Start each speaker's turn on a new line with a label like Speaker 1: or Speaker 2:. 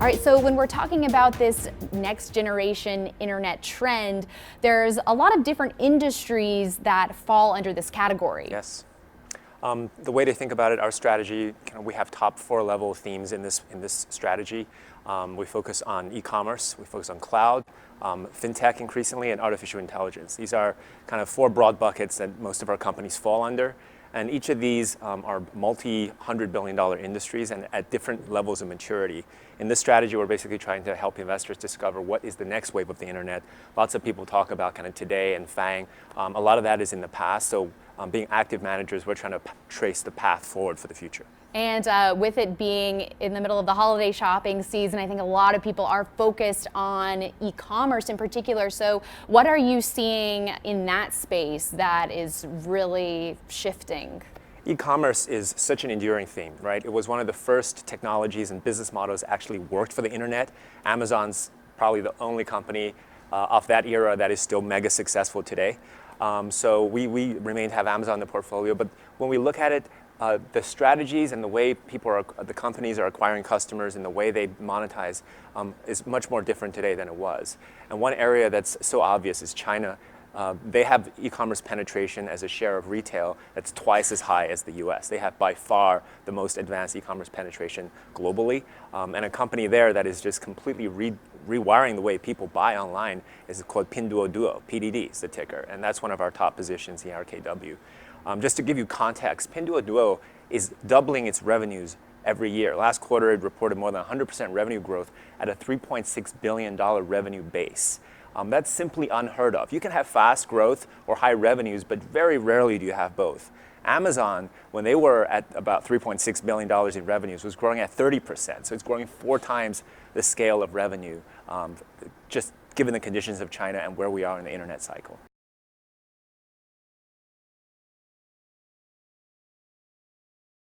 Speaker 1: All right, so when we're talking about this next generation internet trend, there's a lot of different industries that fall under this category.
Speaker 2: Yes. The way to think about it, our strategy, we have top 4 level themes in this strategy. We focus on e-commerce, we focus on cloud, fintech increasingly, and artificial intelligence. These are kind of 4 broad buckets that most of our companies fall under. And each of these are multi-$100 billion industries and at different levels of maturity. In this strategy, we're basically trying to help investors discover what is the next wave of the internet. Lots of people talk about kind of today and FANG. A lot of that is in the past. So being active managers, we're trying to trace the path forward for the future.
Speaker 1: And with it being in the middle of the holiday shopping season, I think a lot of people are focused on e-commerce in particular. So what are you seeing in that space that is really shifting?
Speaker 2: E-commerce is such an enduring theme, right? It was one of the first technologies and business models that actually worked for the internet. Amazon's probably the only company of that era that is still mega successful today. So we remain to have Amazon in the portfolio, but when we look at it, the strategies and the way the companies are acquiring customers and the way they monetize is much more different today than it was. And one area that's so obvious is China. They have e-commerce penetration as a share of retail that's twice as high as the US. They have by far the most advanced e-commerce penetration globally. And a company there that is just completely rewiring the way people buy online is called Pinduoduo. PDD is the ticker. And that's one of our top positions in RKW. Just to give you context, Pinduoduo is doubling its revenues every year. Last quarter, it reported more than 100% revenue growth at a $3.6 billion revenue base. That's simply unheard of. You can have fast growth or high revenues, but very rarely do you have both. Amazon, when they were at about $3.6 billion in revenues, was growing at 30%. So it's growing 4 times the scale of revenue, just given the conditions of China and where we are in the internet cycle.